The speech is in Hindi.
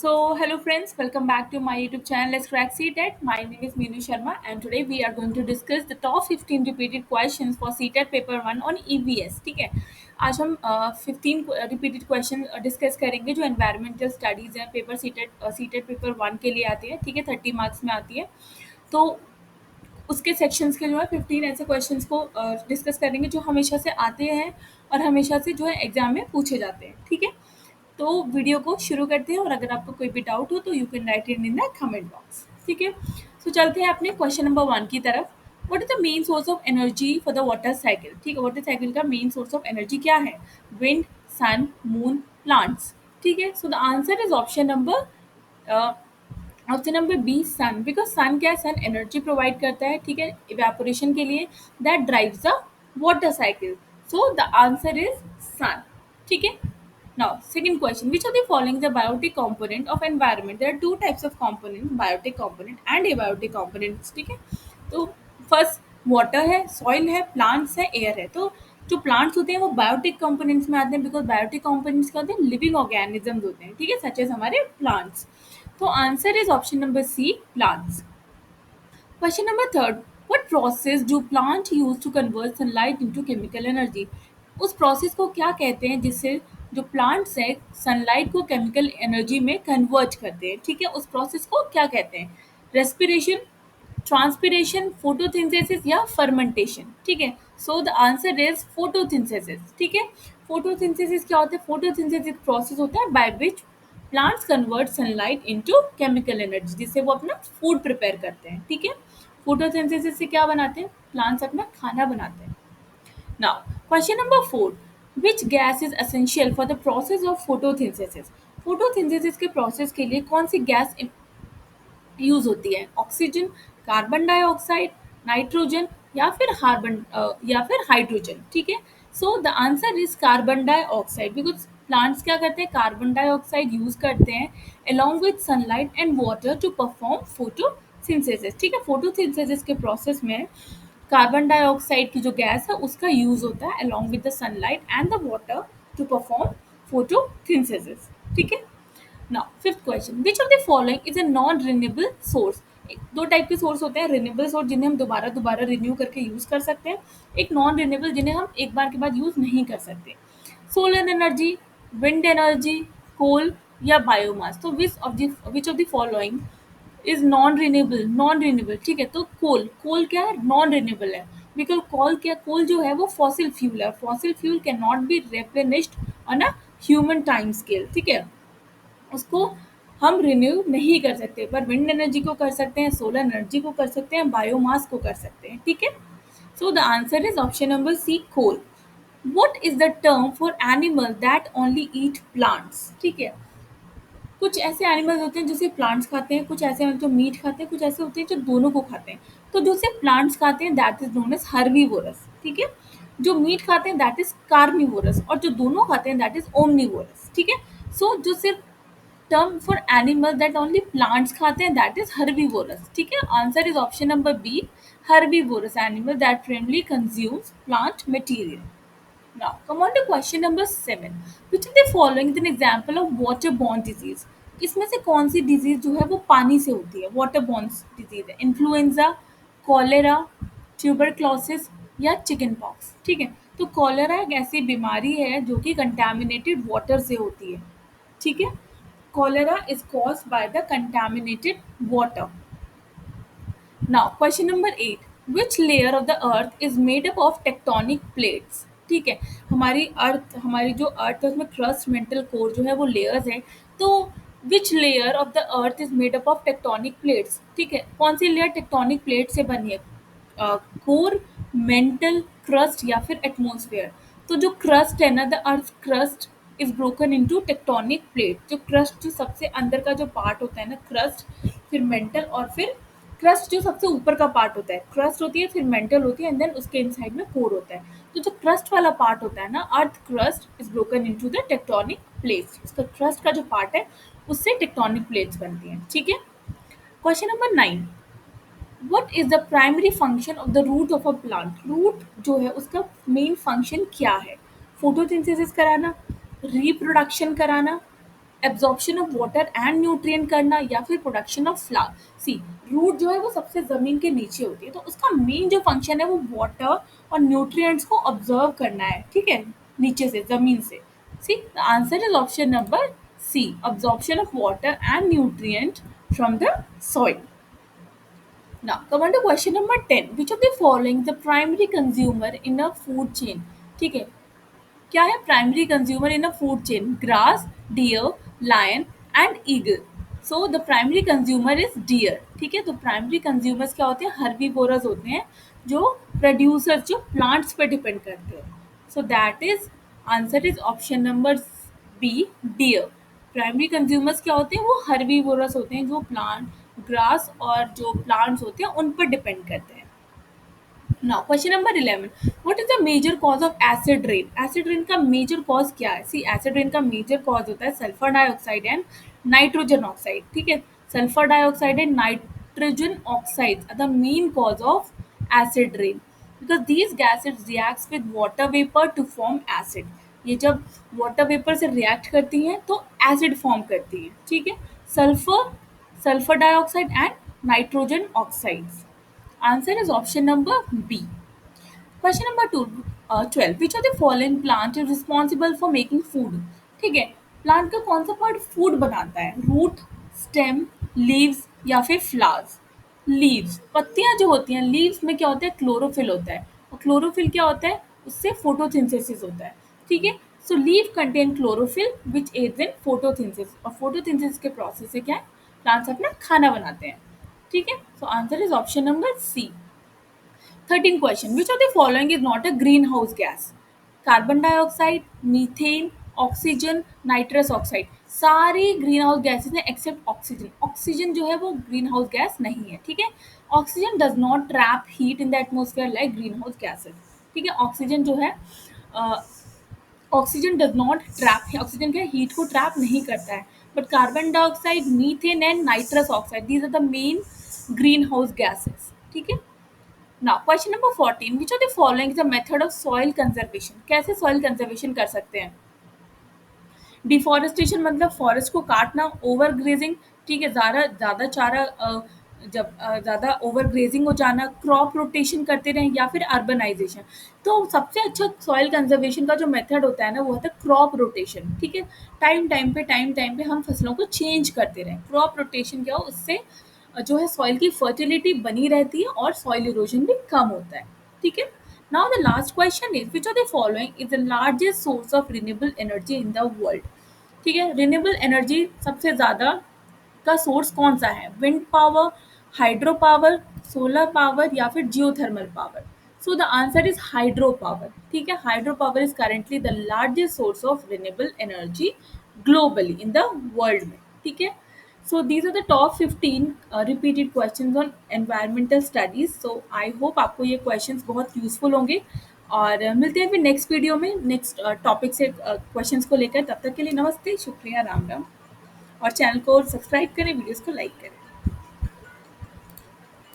Hello friends, welcome back to my YouTube channel. Let's crack CTET. My name is Meenu Sharma, and today we are going to discuss the top 15 repeated questions for CTET paper 1 on EVS. ठीक है, आज हम 15 रिपीटेड क्वेश्चन डिस्कस करेंगे जो एनवायरमेंटल स्टडीज हैं पेपर सीटेट पेपर 1 के लिए आती है. ठीक है, 30 मार्क्स में आती है. तो उसके सेक्शंस के जो है 15 ऐसे क्वेश्चंस को डिस्कस करेंगे जो हमेशा से आते हैं और हमेशा से जो है एग्जाम में पूछे जाते हैं. ठीक है, तो वीडियो को शुरू करते हैं और अगर आपको कोई भी डाउट हो तो you can write it in the comment box. ठीक है, तो चलते हैं अपने क्वेश्चन नंबर 1 की तरफ. What is the main source of energy for the water cycle. ठीक है, वाटर साइकिल का मेन सोर्स ऑफ एनर्जी क्या है? Wind, sun, moon, plants. ठीक है, so the answer is option number B, sun. Because sun क्या है? सन एनर्जी प्रोवाइड करता है. ठीक है, इवेपोरेशन के लिए that drives the water cycle. So the answer is sun. ठीक है. Now, second question. Which of the following is a biotic component of environment? There are two types of components, biotic component and abiotic components. ठीक है, तो फर्स्ट वाटर है, सॉइल है, प्लांट्स है, एयर है. तो जो प्लांट्स होते हैं वो बायोटिक कंपोनेंट्स में आते हैं बिकॉज बायोटिक कंपोनेंट्स क्या होते हैं? लिविंग ऑर्गेनिजम्स होते हैं. ठीक है, सच एज हमारे प्लांट्स. तो answer is option number C, plants. Question number third. What process do plants use to convert sunlight into chemical energy? उस प्रोसेस को क्या कहते हैं जिससे जो प्लांट्स है सनलाइट को केमिकल एनर्जी में कन्वर्ट करते हैं? ठीक है, उस प्रोसेस को क्या कहते हैं? रेस्पिरेशन, ट्रांसपिरेशन, फोटोसिंथेसिस या फर्मेंटेशन. ठीक है, so the answer is photosynthesis. ठीक है, फोटोसिंथेसिस क्या होता है? फोटोसिंथेसिस प्रोसेस होता है by which plants convert sunlight into chemical energy, जिससे वो अपना फूड प्रिपेयर करते हैं. ठीक है, फोटोसिंथेसिस से क्या बनाते हैं? प्लांट्स अपना खाना बनाते हैं. Now question number 4. Which gas is essential for the process of photosynthesis. Photosynthesis के प्रोसेस के लिए कौन सी गैस यूज होती है? ऑक्सीजन, कार्बन डाइऑक्साइड, नाइट्रोजन या फिर हाइड्रोजन. ठीक है, so the answer is carbon dioxide. Because plants क्या करते हैं? कार्बन डाइऑक्साइड यूज करते हैं along with sunlight and water to perform photosynthesis. ठीक है, फोटोसिंथेसिस के प्रोसेस में कार्बन डाइऑक्साइड की जो गैस है उसका यूज होता है along with the sunlight and the water to perform photosynthesis. ठीक है. Now fifth question. Which of the following is a non renewable source. दो टाइप के सोर्स होते हैं, रिन्यूएबल सोर्स जिन्हें हम दोबारा दोबारा रिन्यू करके यूज कर सकते हैं, एक नॉन रिन्यूएबल जिन्हें हम एक बार के बाद यूज नहीं कर सकते. सोलर एनर्जी, विंड एनर्जी, कोल या बायोमास. तो विच of the following is non renewable? Non renewable. ठीक है, तो कोल. कोल क्या है? नॉन रिन्यूएबल है. बिकॉज कोल जो है वो फॉसिल फ्यूल है. Fossil fuel can not be replenished on a human time scale. ठीक है, उसको हम रिन्यू नहीं कर सकते, पर विंड एनर्जी को कर सकते हैं, सोलर एनर्जी को कर सकते हैं, बायोमास को कर सकते हैं. ठीक है, so the answer is option number C, coal. What is the term for animal that only eat plants. ठीक है, कुछ ऐसे एनिमल्स होते हैं जो सिर्फ प्लांट्स खाते हैं, कुछ ऐसे हैं जो मीट खाते हैं, कुछ ऐसे होते हैं जो दोनों को खाते हैं. तो जो सिर्फ प्लांट्स खाते हैं that is known as herbivorous. ठीक है, जो मीट खाते हैं दैट इज कार्निवोरस और जो दोनों खाते हैं दैट इज ओमनीवोरस. ठीक है, सो जो सिर्फ term for animal that only plants खाते हैं दैट इज हर्बीवोरस. ठीक है, answer is option number B, herbivorous animal that primarily consumes plant material. Now come on to question number 7. Which of the following is an example of waterborne disease. इसमें से कौन सी डिजीज जो है वो पानी से होती है? वाटरबॉर्न डिजीज है. इन्फ्लुएंजा, कॉलेरा, ट्यूबरक्लोसिस या चिकन पॉक्स. ठीक है, तो कॉलेरा एक ऐसी बीमारी है जो कि कंटामिनेटेड वाटर से होती है. ठीक है, cholera is caused by the contaminated water. Now question number 8. Which layer of the earth is made up of tectonic plates. ठीक है, हमारी जो अर्थ है उसमें क्रस्ट, मेंटल कोर जो है वो लेयर्स है. तो which layer of the earth is made up of tectonic plates. ठीक है, कौन सी लेयर टेक्टोनिक प्लेट से बनी है? कोर, मेंटल, क्रस्ट या फिर एटमोसफेयर. तो जो क्रस्ट है ना, the earth crust is broken into tectonic plate. जो क्रस्ट जो सबसे अंदर का जो पार्ट होता है ना, क्रस्ट, फिर मेंटल और फिर क्रस्ट जो सबसे ऊपर का पार्ट होता है. क्रस्ट होती है, फिर मेंटल होती है एंड देन उसके इनसाइड में कोर होता है. तो जो क्रस्ट वाला पार्ट होता है ना, earth crust is broken into the tectonic plates. उसका क्रस्ट का जो पार्ट है उससे टेक्टोनिक प्लेट्स बनती हैं. ठीक है, question number 9. What is the primary function of the root of a plant. Root जो है उसका मेन फंक्शन क्या है? फोटोसिंथेसिस कराना, रिप्रोडक्शन कराना, absorption of water and nutrient करना, या फिर production of flower. See, root जो है वो सबसे जमीन के नीचे होती है, तो उसका मेन जो फंक्शन है वो वाटर और न्यूट्रिएंट्स को ऑब्जर्व करना है, ठीक है, नीचे से, जमीन से। C, the answer is option number C, absorption of water and nutrient from the soil. Now, come on to question number 10. Which of the following is the primary consumer in a food chain? ठीक है, क्या है primary consumer in a food chain? Grass, deer, lion and eagle. So the primary consumer is deer, ठीक है। तो प्राइमरी कंज्यूमर्स क्या होते हैं? हर्बीवोरस होते हैं, जो प्रोड्यूसर्स, जो प्लांट्स पे डिपेंड करते हैं। So that is answer is option number B, deer. Primary consumers क्या होते हैं? वो हर्बीवोरस होते हैं, जो प्लांट, ग्रास और जो प्लांट्स होते हैं उन पर डिपेंड करते हैं। Now question number 11, what is the major cause of acid rain? Acid rain का मेजर कॉज क्या है? सी, एसिड रेन का मेजर कॉज होता है sulphur dioxide and nitrogen oxide, ठीक है। Sulphur dioxide and nitrogen oxide are the main cause of acid rain, because these gases reacts with water vapour to form acid. ये जब वाटर वेपर से रिएक्ट करती हैं तो एसिड फॉर्म करती है, ठीक है। Sulphur, sulphur dioxide and nitrogen oxides. Answer is option number B. Question number 12. Which of the following plant is responsible for making food? ठीक है, प्लांट का कौन सा पार्ट फूड बनाता है? रूट, स्टेम, लीव्स या फिर फ्लावर्स? लीव्स, पत्तियां जो होती हैं, लीव्स में क्या होता है? क्लोरोफिल होता है, और क्लोरोफिल क्या होता है? उससे फोटोसिंथेसिस होता है, ठीक है। So leave contain chlorophyll which aids in photosynthesis, और फोटोसिंथेसिस के प्रोसेस से क्या है? प्लांट्स अपना खाना बनाते हैं, ठीक है। So answer is option number C. 13 question. Which of the following is not a greenhouse gas? Carbon dioxide, methane, oxygen, nitrous oxide. सारी ग्रीन हाउस गैसेज हैं एक्सेप्ट ऑक्सीजन। ऑक्सीजन जो है वो ग्रीन हाउस गैस नहीं है, ठीक है। Oxygen does not trap heat in the atmosphere like greenhouse gases, ठीक है। ऑक्सीजन जो है, oxygen does not trap, oxygen क्या हीट को ट्रैप नहीं करता है, but carbon dioxide, methane and nitrous oxide, these are the main greenhouse gases, ठीक है। Now question number 14, which of the following is a method of soil conservation? कैसे सॉइल कंजर्वेशन कर सकते हैं? डिफॉरेस्टेशन मतलब फॉरेस्ट को काटना, ओवर ग्रेजिंग, ठीक है, ज़्यादा ज़्यादा चारा, जब ज़्यादा ओवर ग्रेजिंग हो जाना, क्रॉप रोटेशन करते रहें, या फिर अर्बनाइजेशन। तो सबसे अच्छा सॉइल कंजर्वेशन का जो मेथड होता है ना, वो होता है क्रॉप रोटेशन, ठीक है। टाइम टाइम पे हम फसलों को चेंज करते रहें। क्रॉप रोटेशन क्या हो, उससे जो है सॉइल की फर्टिलिटी बनी रहती है और सॉइल इरोजन भी कम होता है, ठीक है। Now the last question is, which of the following is the largest source of renewable energy in the world? ठीक है, रिन्यूएबल एनर्जी सबसे ज़्यादा का सोर्स कौन सा है? Wind power, hydro power, solar power या फिर geothermal power? So the answer is hydro power, ठीक है। Hydro power is currently the largest source of renewable energy globally in the world में, ठीक है। So these are the top 15 repeated questions on environmental studies. So I hope आपको ये questions बहुत useful होंगे, और मिलते हैं फिर नेक्स्ट वीडियो में नेक्स्ट टॉपिक से क्वेश्चंस को लेकर। तब तक के लिए नमस्ते, शुक्रिया, राम राम। और चैनल को सब्सक्राइब करें, वीडियोस को लाइक करें।